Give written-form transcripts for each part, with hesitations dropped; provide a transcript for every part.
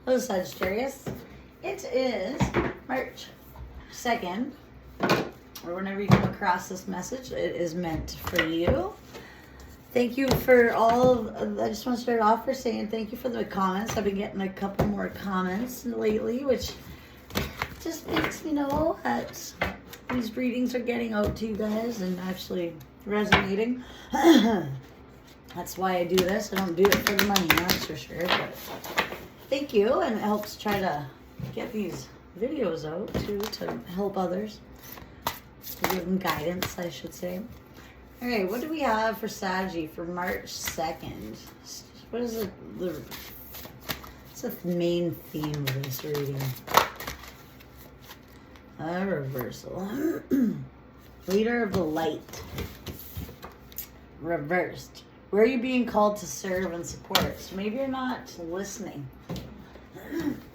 Hello, Sagittarius. It is March 2nd, or whenever you come across this message, it is meant for you. Thank you for all of, I just want to start off for saying thank you for the comments. I've been getting a couple more comments lately, which just makes me know that these readings are getting out to you guys and actually resonating. That's why I do this. I don't do it for the money, that's for sure. But thank you, and it helps try to get these videos out too to help others, to give them guidance, I should say. All right, what do we have for Saggy for March 2nd? What is it? What's the main theme of this reading? A reversal. Leader of the light. Reversed. Where are you being called to serve and support? So maybe you're not listening.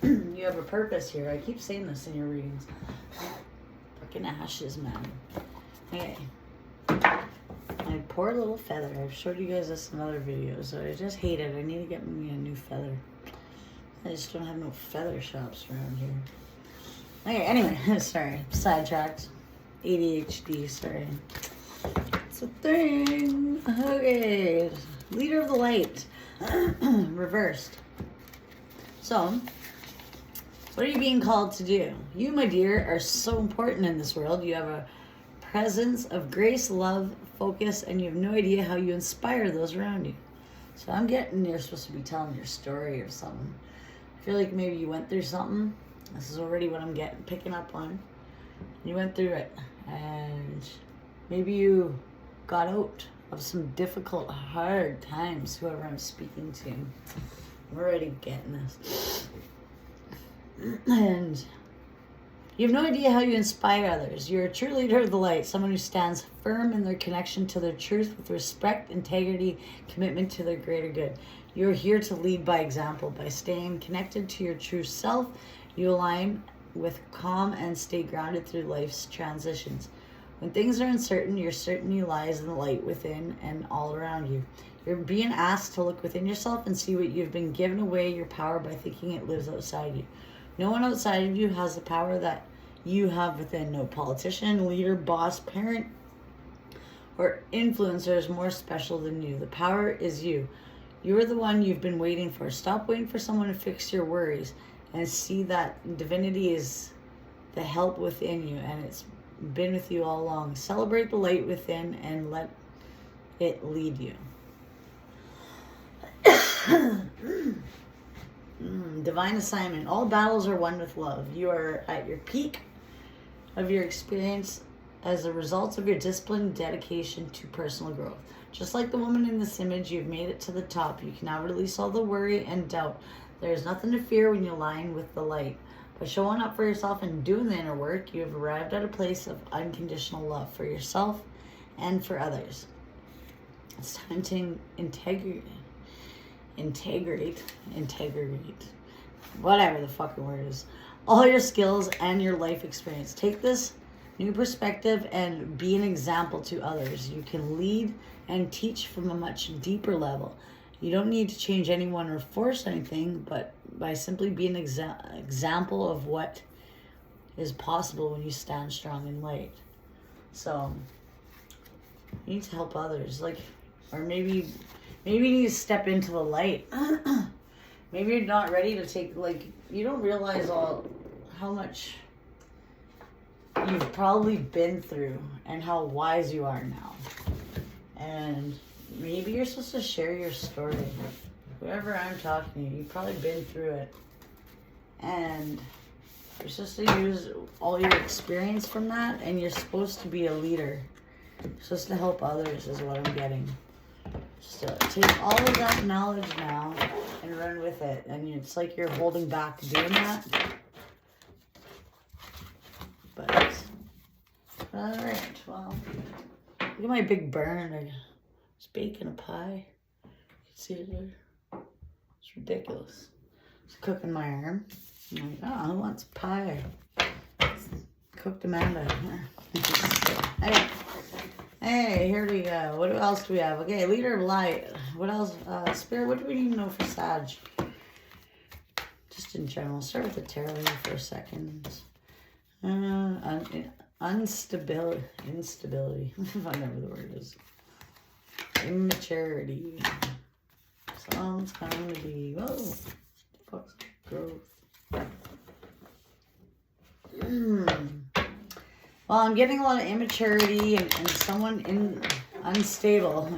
You have a purpose here. I keep saying this in your readings. Fucking ashes, man. Okay. My poor little feather. I've showed you guys this in other videos, so I just hate it. I need to get me a new feather. I just don't have no feather shops around here. Okay, anyway, sorry. Sidetracked. ADHD, sorry. It's a thing. Okay. Leader of the light. Reversed. So, what are you being called to do? You, my dear, are so important in this world. You have a presence of grace, love, focus, and you have no idea how you inspire those around you. So I'm getting you're supposed to be telling your story or something. I feel like maybe you went through something. This is already what I'm picking up on. You went through it, and maybe you got out of some difficult, hard times, whoever I'm speaking to. I'm already getting this. And you have no idea how you inspire others. You're a true leader of the light, someone who stands firm in their connection to their truth with respect, integrity, commitment to their greater good. You're here to lead by example. By staying connected to your true self, you align with calm and stay grounded through life's transitions. When things are uncertain, your certainty lies in the light within and all around you. You're being asked to look within yourself and see what you've been given away your power by thinking it lives outside you. No one outside of you has the power that you have within. No politician, leader, boss, parent, or influencer is more special than you. The power is you. You're the one you've been waiting for. Stop waiting for someone to fix your worries and see that divinity is the help within you, and it's been with you all along. Celebrate the light within and let it lead you. Divine assignment. All battles are won with love. You are at your peak of your experience as a result of your discipline and dedication to personal growth. Just like the woman in this image, you've made it to the top. You can now release all the worry and doubt. There's nothing to fear when you align with the light. By showing up for yourself and doing the inner work, you have arrived at a place of unconditional love for yourself and for others. It's time to integrate, whatever the fucking word is, all your skills and your life experience. Take this new perspective and be an example to others. You can lead and teach from a much deeper level. You don't need to change anyone or force anything, but by simply being an example of what is possible when you stand strong in light. So you need to help others, or maybe you need to step into the light. Maybe you're not ready to take, you don't realize how much you've probably been through and how wise you are now. And maybe you're supposed to share your story. Whoever I'm talking to, you've probably been through it. And you're supposed to use all your experience from that, and you're supposed to be a leader. You're supposed to help others is what I'm getting. So take all of that knowledge now and run with it. And it's like you're holding back doing that. But, alright, well, look at my big burn. I was baking a pie. You can see it there. It's ridiculous. It's cooking my arm. I'm like, oh, who wants pie? Cooked Amanda. Okay. Hey, here we go. What else do we have? Okay, leader of light. What else? Spirit, what do we need to know for Sag? Just Just in general. Start with the tarot for a second. Instability. Whatever the word is. Immaturity. Someone's going to be. Whoa. Fuck's growth. Well, I'm getting a lot of immaturity and someone unstable,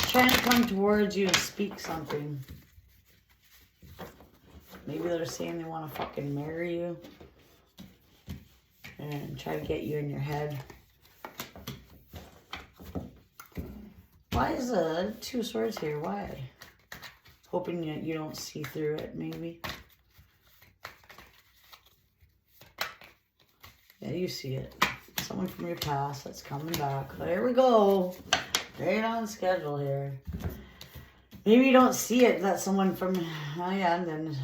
trying to come towards you and speak something. Maybe they're saying they want to fucking marry you and try to get you in your head. Why is the Two of Swords here? Why? Hoping that you don't see through it, maybe. Yeah, you see it. Someone from your past that's coming back. There we go. Right on schedule here. Maybe you don't see it. That's someone from... Oh, yeah, and then...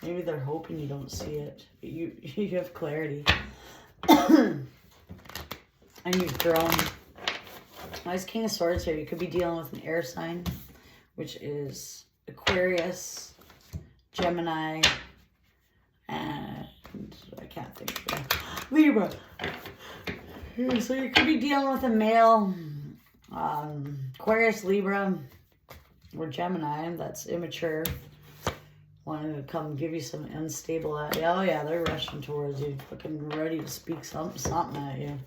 Maybe they're hoping you don't see it. But you have clarity. And you've grown. Nice King of Swords here. You could be dealing with an air sign, which is Aquarius, Gemini, and I can't think of it. Libra. So you could be dealing with a male, Aquarius, Libra, or Gemini that's immature. Wanting to come give you some unstable. Oh yeah, they're rushing towards you, fucking ready to speak something at you.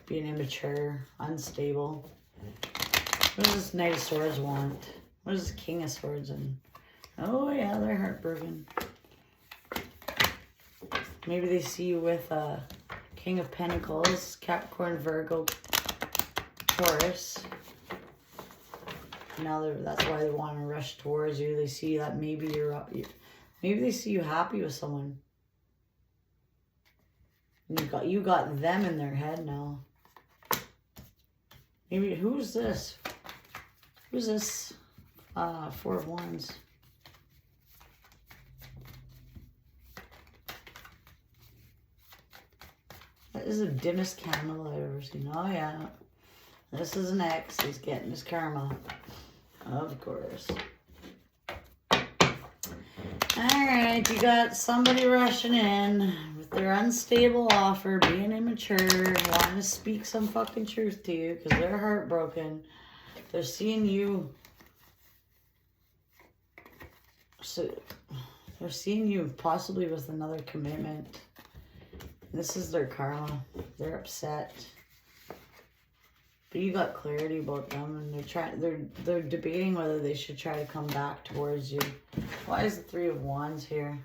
Being immature, unstable. What does this Knight of Swords want? What does this King of Swords and? Oh yeah, they're heartbroken. Maybe they see you with King of Pentacles, Capricorn, Virgo, Taurus. Now that's why they want to rush towards you. They see that maybe maybe they see you happy with someone. You got them in their head now. Maybe who's this? Who's this? Four of Wands. That is the dimmest candle I've ever seen. Oh yeah. This is an ex. He's getting his karma. Of course. Alright, you got somebody rushing in with their unstable offer, being immature, wanting to speak some fucking truth to you because they're heartbroken. They're seeing you. So they're seeing you possibly with another commitment. This is their karma. They're upset. But you got clarity about them, and they're debating whether they should try to come back towards you. Why is the Three of Wands here?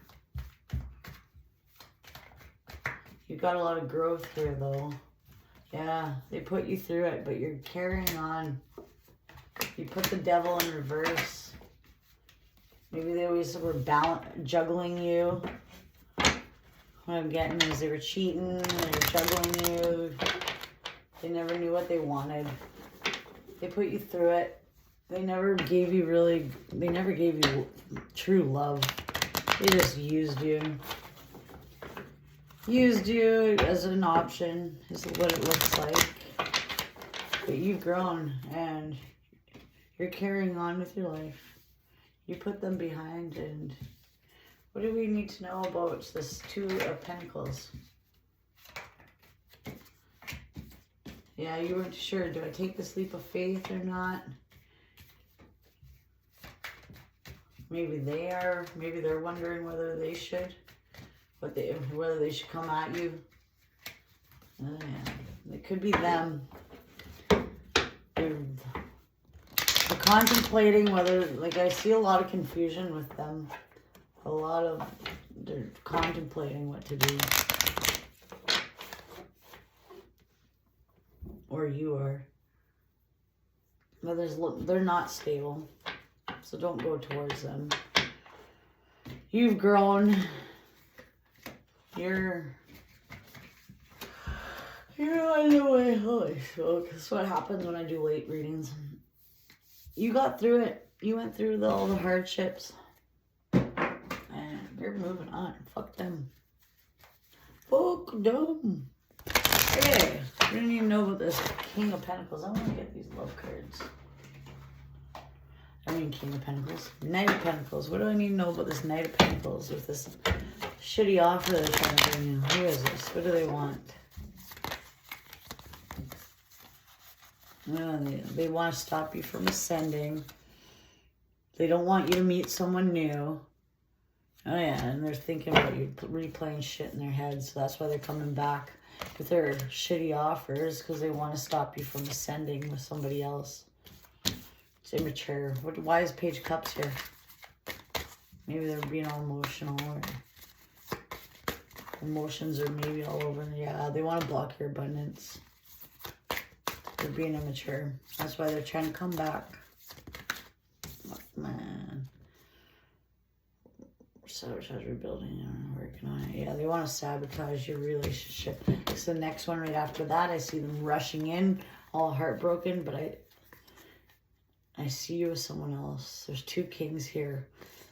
You got a lot of growth here, though. Yeah, they put you through it, but you're carrying on. You put the Devil in reverse. Maybe they always were juggling you. What I'm getting is they were cheating, they were juggling you. They never knew what they wanted. They put you through it. They never gave you true love. They just used you. Used you as an option is what it looks like. But you've grown and you're carrying on with your life. You put them behind, and what do we need to know about this Two of Pentacles? Yeah, you weren't sure. Do I take this leap of faith or not? Maybe they are. Maybe they're wondering whether they should. Whether they should come at you. Yeah. It could be them. They're contemplating whether, like, I see a lot of confusion with them. They're contemplating what to do. Or you are. But they're not stable. So don't go towards them. You've grown. You're on your way. Holy smoke. That's what happens when I do late readings. You got through it. You went through all the hardships. And you're moving on. Fuck them. Fuck them. Hey, I didn't even know about this King of Pentacles. I want to get these love cards. I mean, King of Pentacles. Knight of Pentacles. What do I need to know about this Knight of Pentacles with this shitty offer they're trying to bring you? Who is this? What do they want? They want to stop you from ascending. They don't want you to meet someone new. Oh yeah, and they're thinking about you replaying shit in their heads. So that's why they're coming back with their shitty offers, because they want to stop you from ascending with somebody else. It's immature. Why is Page of Cups here? Maybe they're being all emotional, or emotions are maybe all over. Yeah, they want to block your abundance. They're being immature. That's why they're trying to come back. Fuck, man. Sabotage rebuilding, working on it. Yeah, they want to sabotage your relationship. It's the next one right after that. I see them rushing in, all heartbroken, but I see you with someone else. There's 2 kings here.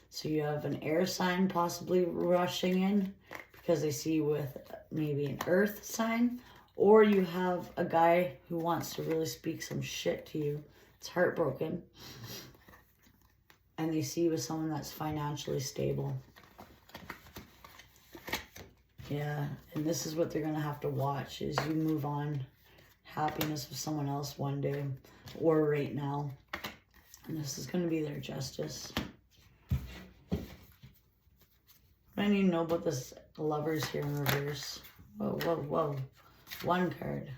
So you have an air sign possibly rushing in because they see you with maybe an earth sign, or you have a guy who wants to really speak some shit to you. It's heartbroken. And they see you with someone that's financially stable. Yeah, and this is what they're going to have to watch, is you move on. Happiness with someone else one day, or right now. And this is going to be their justice. What do I need to know about this Lovers here in reverse? Whoa, whoa, whoa. 1 card.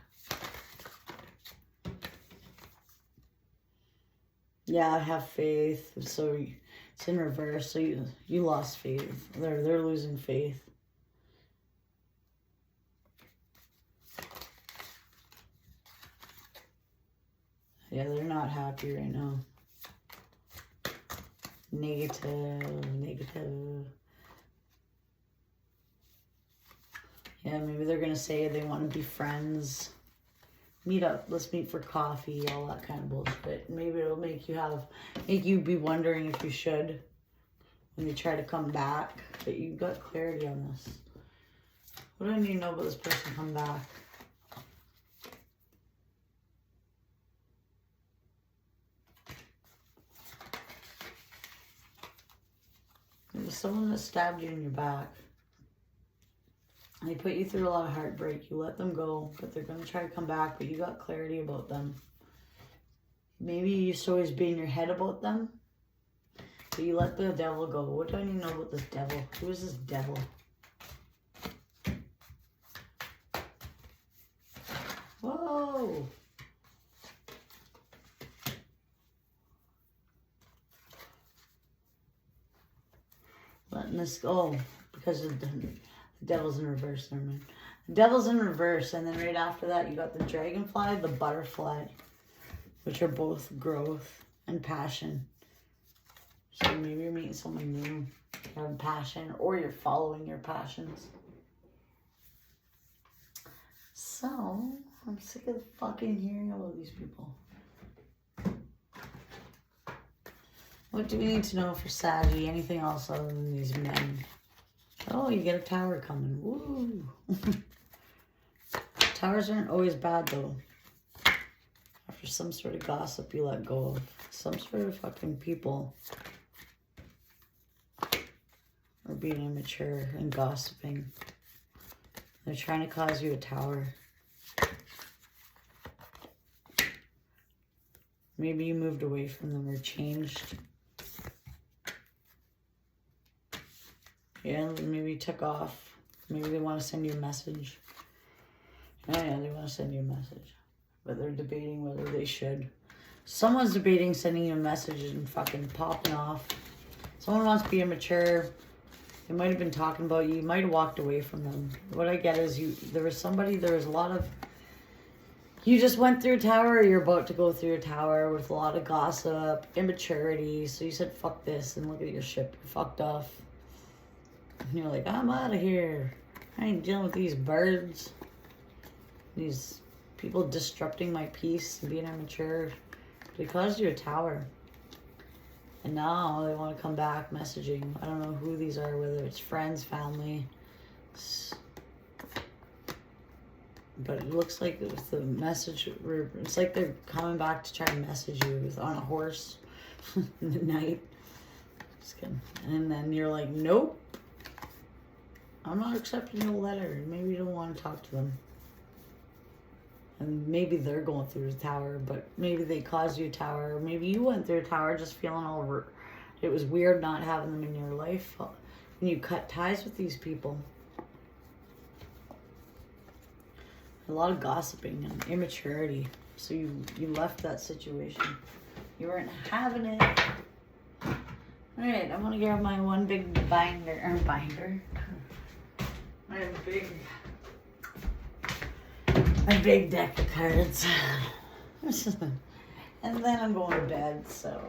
Yeah, have faith. So it's in reverse. So you lost faith. They're losing faith. Yeah, they're not happy right now. Negative. Yeah, maybe they're gonna say they want to be friends. Meet up. Let's meet for coffee. All that kind of bullshit. Maybe it'll make you be wondering if you should when you try to come back. But you got clarity on this. What do I need to know about this person come back? It was someone that stabbed you in your back. They put you through a lot of heartbreak. You let them go, but they're going to try to come back, but you got clarity about them. Maybe you used to always be in your head about them, but you let the devil go. What do I need to know about this devil? Who is this devil? Whoa! Letting this go because of the devil's in reverse. Never mind. The devil's in reverse, and then right after that, you got the dragonfly, the butterfly, which are both growth and passion. So maybe you're meeting someone new, having passion, or you're following your passions. So I'm sick of fucking hearing about these people. What do we need to know for Saggy? Anything else other than these men? Oh, you get a tower coming. Woo! Towers aren't always bad, though. After some sort of gossip you let go of. Some sort of fucking people are being immature and gossiping. They're trying to cause you a tower. Maybe you moved away from them or changed. Yeah, maybe you took off. Maybe they want to send you a message. Oh yeah, they want to send you a message. But they're debating whether they should. Someone's debating sending you a message and fucking popping off. Someone wants to be immature. They might have been talking about you. You might have walked away from them. What I get is there was a lot of, you just went through a tower, or you're about to go through a tower with a lot of gossip, immaturity. So you said, fuck this, and look at your ship. You're fucked off. And you're like, I'm out of here. I ain't dealing with these birds. These people disrupting my peace and being immature. They caused you a tower. And now they want to come back messaging. I don't know who these are, whether it's friends, family. But it looks like with the message, it's like they're coming back to try to message you on a horse. in the night. Just kidding. And then you're like, nope. I'm not accepting your letter. Maybe you don't want to talk to them. And maybe they're going through the tower, but maybe they caused you a tower. Maybe you went through a tower just feeling all over. It was weird not having them in your life. And you cut ties with these people. A lot of gossiping and immaturity. So you left that situation. You weren't having it. Alright, I'm gonna grab my one big binder. My big deck of cards. And then I'm going to bed, so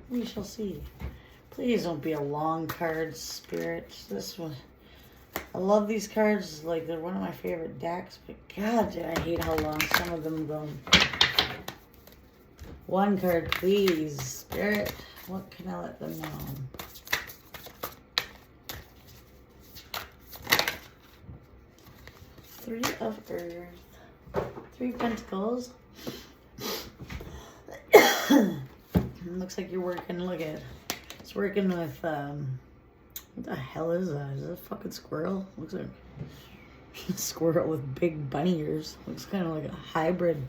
we shall see. Please don't be a long card, Spirit. This one, I love these cards. Like, they're one of my favorite decks, but God, did I hate how long some of them go. One card, please, Spirit. What can I let them know? Three of Earth. Three Pentacles. Looks like you're working, look at it. It's working with, what the hell is that? Is that a fucking squirrel? Looks like a squirrel with big bunny ears. Looks kind of like a hybrid.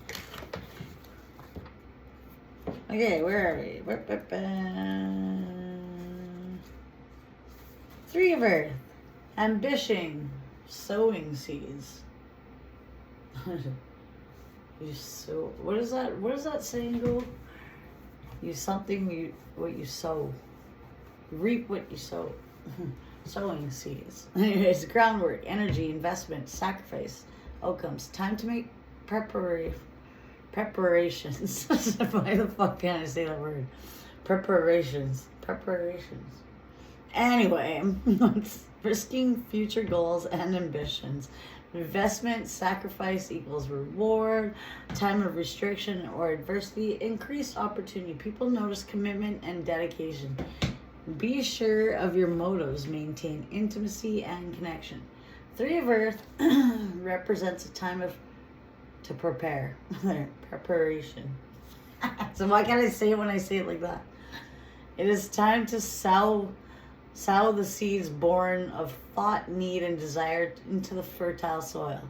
Okay, where are we? Three of Earth. Ambition. Sowing seeds. You sow. What is that? What does that saying go? What you sow. You reap what you sow. Sowing seeds. It's groundwork, energy, investment, sacrifice, outcomes. Time to make preparations. Why the fuck can't I say that word? Preparations. Anyway, risking future goals and ambitions. Investment, sacrifice equals reward. Time of restriction or adversity, increased opportunity. People notice commitment and dedication. Be sure of your motives. Maintain intimacy and connection. Three of Earth represents a time to prepare. Preparation. So why can't I say it when I say it like that? It is time to sow the seeds born of thought, need, and desire into the fertile soil.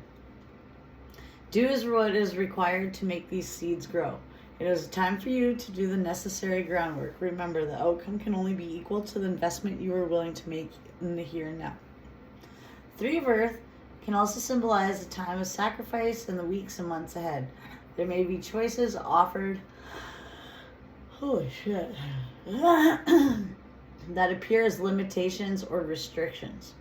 Do is what is required to make these seeds grow. It is time for you to do the necessary groundwork. Remember, the outcome can only be equal to the investment you are willing to make in the here and now. Three of Earth can also symbolize a time of sacrifice in the weeks and months ahead. There may be choices offered. Holy shit. That appear as limitations or restrictions.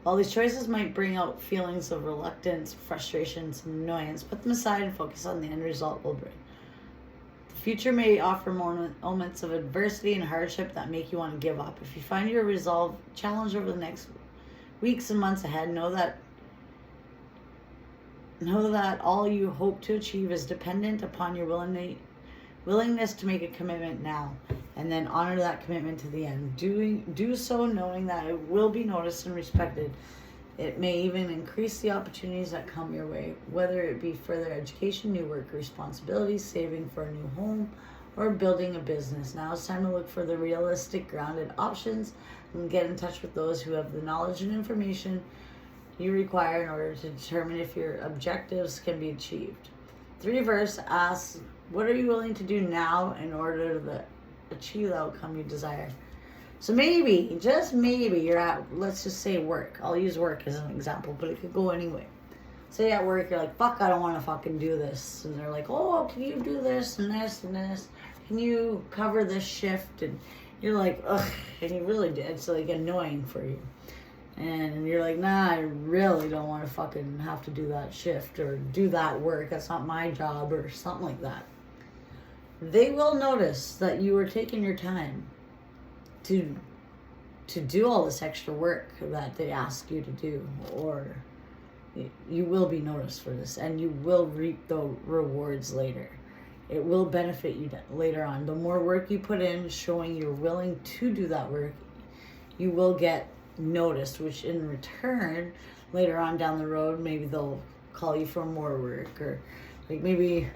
While these choices might bring out feelings of reluctance, frustrations, and annoyance, put them aside and focus on the end result will bring. The future may offer moments of adversity and hardship that make you want to give up. If you find your resolve challenged over the next weeks and months ahead, know that all you hope to achieve is dependent upon your willingness to make a commitment now, and then honor that commitment to the end. Do so knowing that it will be noticed and respected. It may even increase the opportunities that come your way, whether it be further education, new work responsibilities, saving for a new home, or building a business. Now it's time to look for the realistic, grounded options and get in touch with those who have the knowledge and information you require in order to determine if your objectives can be achieved. Three verse asks, what are you willing to do now in order to achieve the outcome you desire? So maybe, just maybe, you're at, let's just say work. I'll use work as an example, but it could go anyway. Say at work, you're like, fuck, I don't want to fucking do this. And they're like, oh, can you do this and this and this? Can you cover this shift? And you're like, ugh, and you really did. It's like annoying for you. And you're like, nah, I really don't want to fucking have to do that shift or do that work. That's not my job or something like that. They will notice that you are taking your time to do all this extra work that they ask you to do, or you will be noticed for this and you will reap the rewards later. It will benefit you later on. The more work you put in showing you're willing to do that work, you will get noticed, which in return later on down the road, maybe they'll call you for more work, or like maybe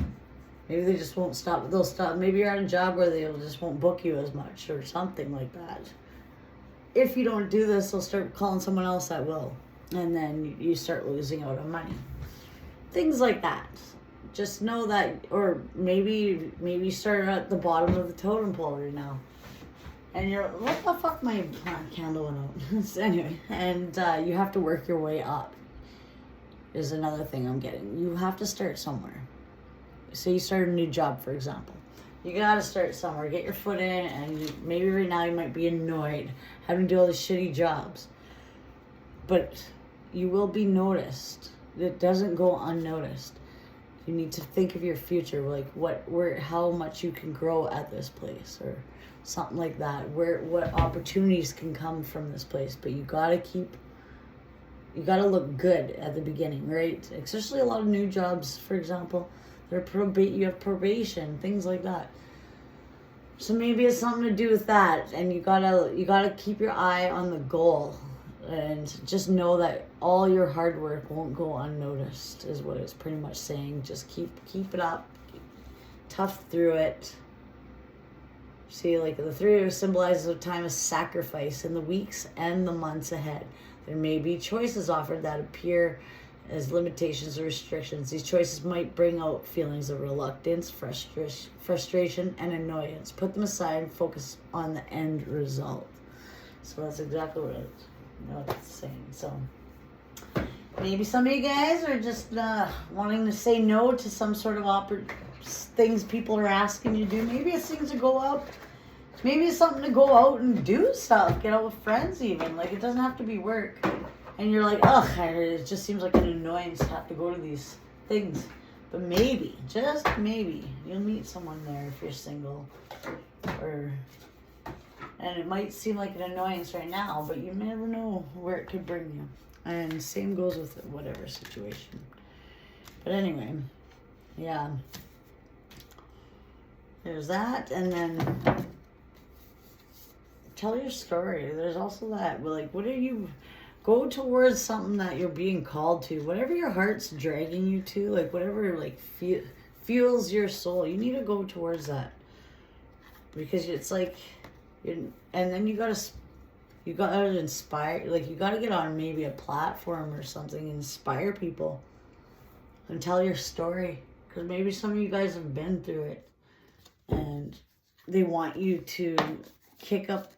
Maybe they just won't stop. They'll stop. Maybe you're at a job where they just won't book you as much or something like that. If you don't do this, they'll start calling someone else that will. And then you start losing out on money. Things like that. Just know that, or maybe you start at the bottom of the totem pole right now. And you're, what the fuck, my candle went out. Anyway, and you have to work your way up. Is another thing I'm getting. You have to start somewhere. So you start a new job, for example. You gotta start somewhere. Get your foot in, and maybe right now you might be annoyed having to do all these shitty jobs. But you will be noticed. It doesn't go unnoticed. You need to think of your future, like how much you can grow at this place, or something like that. What opportunities can come from this place. But you gotta look good at the beginning, right? Especially a lot of new jobs, for example. You have probation, things like that. So maybe it's something to do with that, and you gotta keep your eye on the goal, and just know that all your hard work won't go unnoticed, is what it's pretty much saying. Just keep it up, tough through it. See, like the 3 symbolizes a time of sacrifice in the weeks and the months ahead. There may be choices offered that appear as limitations or restrictions. These choices might bring out feelings of reluctance, frustration, and annoyance. Put them aside and focus on the end result. So that's exactly what it's saying. So maybe some of you guys are just wanting to say no to some sort of things people are asking you to do. Maybe it's things to go out. Maybe it's something to go out and do stuff. Get out with friends even. Like, it doesn't have to be work. And you're like, ugh, it just seems like an annoyance to have to go to these things. But maybe, just maybe, you'll meet someone there if you're single. And it might seem like an annoyance right now, but you never know where it could bring you. And same goes with whatever situation. But anyway, yeah. There's that, and then tell your story. There's also that, like, go towards something that you're being called to. Whatever your heart's dragging you to, like, whatever, like, fuels your soul, you need to go towards that. Because it's like, and then you gotta inspire, like, you gotta get on maybe a platform or something, inspire people, and tell your story. Because maybe some of you guys have been through it, and they want you to kick up,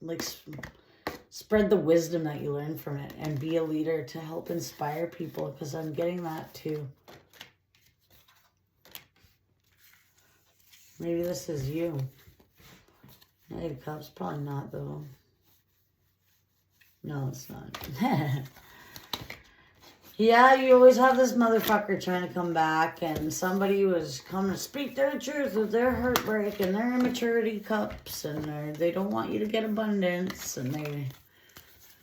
like, spread the wisdom that you learn from it, and be a leader to help inspire people, because I'm getting that too. Maybe this is you. Knight of Cups, probably not though. No, it's not. Yeah, you always have this motherfucker trying to come back, and somebody was coming to speak their truth with their heartbreak and their immaturity cups, and they don't want you to get abundance, and they're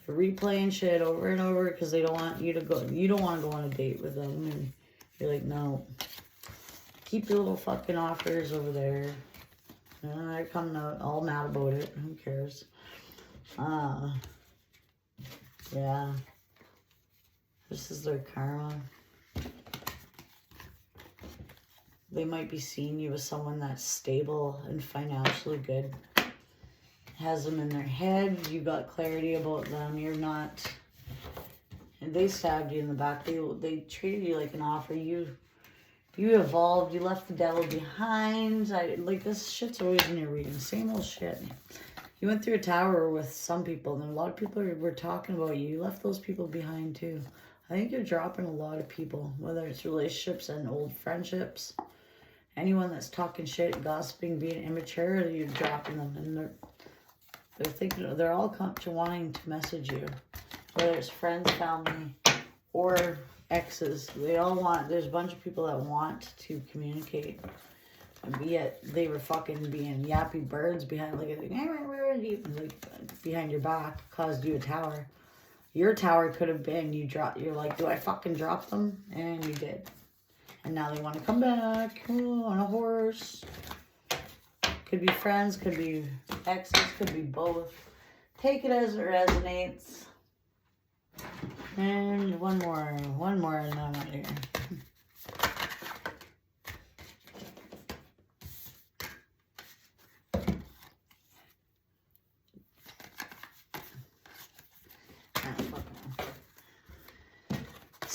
replaying shit over and over because they don't want you to go. You don't want to go on a date with them, and you're like, no. Keep your little fucking offers over there. And they're coming out all mad about it. Who cares? Yeah. This is their karma. They might be seeing you as someone that's stable and financially good. Has them in their head. You got clarity about them. You're not. And they stabbed you in the back. They treated you like an offer. You evolved. You left the devil behind. Like, this shit's always in your reading. Same old shit. You went through a tower with some people, and a lot of people were talking about you. You left those people behind too. I think you're dropping a lot of people, whether it's relationships and old friendships. Anyone that's talking shit, gossiping, being immature, you're dropping them. And they're thinking, they're all wanting to message you. Whether it's friends, family, or exes. There's a bunch of people that want to communicate. Yet they were fucking being yappy birds behind, like behind your back, caused you a tower. Your tower could have been you're like, do I fucking drop them? And you did. And now they want to come back on a horse. Could be friends, could be exes, could be both. Take it as it resonates. And one more, and I'm out of here.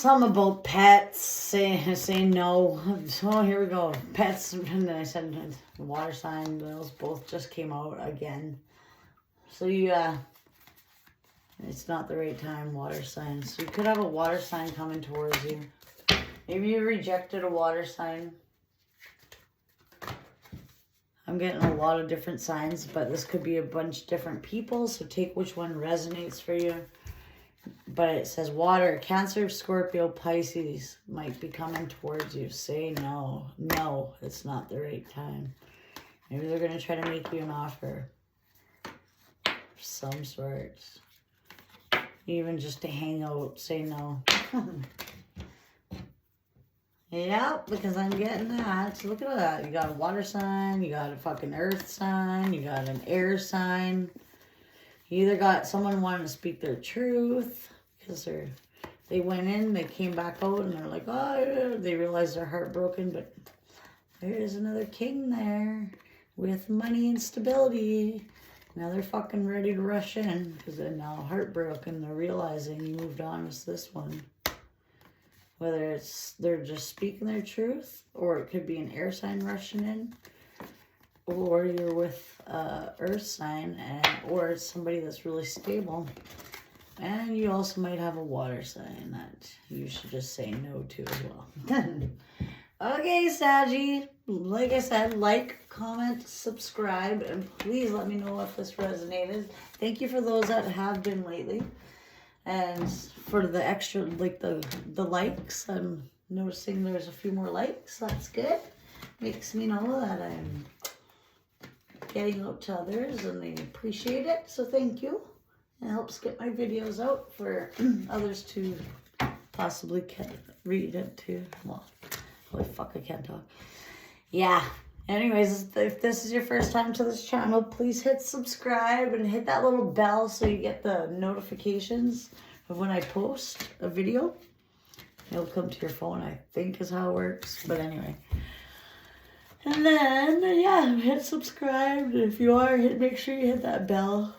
Some about pets, say no. Oh, here we go. Pets, and then I said water sign, those both just came out again. So it's not the right time, water sign. So you could have a water sign coming towards you. Maybe you rejected a water sign. I'm getting a lot of different signs, but this could be a bunch of different people, so take which one resonates for you. But it says water, Cancer, Scorpio, Pisces might be coming towards you. Say no. No, it's not the right time. Maybe they're going to try to make you an offer of some sort. Even just to hang out, say no. Yeah, because I'm getting that. So look at that. You got a water sign, you got a fucking earth sign, you got an air sign. You either got someone wanting to speak their truth because they went in, they came back out, and they're like, oh, they realize they're heartbroken, but there's another king there with money and stability. Now they're fucking ready to rush in because they're now heartbroken. They're realizing you moved on with this one. Whether it's they're just speaking their truth, or it could be an air sign rushing in, or you're with earth sign, or it's somebody that's really stable. And you also might have a water sign that you should just say no to as well. Okay, Saggy. Like I said, like, comment, subscribe, and please let me know if this resonated. Thank you for those that have been lately. And for the extra, like the likes, I'm noticing there's a few more likes. That's good. Makes me know that I'm getting out to others and they appreciate it. So thank you. It helps get my videos out for others to possibly read it too. Well, holy fuck, I can't talk. Yeah. Anyways, if this is your first time to this channel, please hit subscribe and hit that little bell so you get the notifications of when I post a video. It'll come to your phone, I think is how it works. But anyway. And then, yeah, hit subscribe. And if you are, make sure you hit that bell.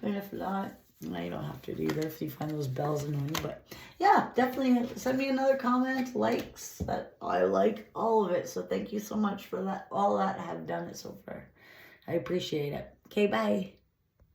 And if not, no, you don't have to either if you find those bells annoying. But yeah, definitely send me another comment, likes. That I like all of it. So thank you so much for that. All that have done it so far. I appreciate it. Okay, bye.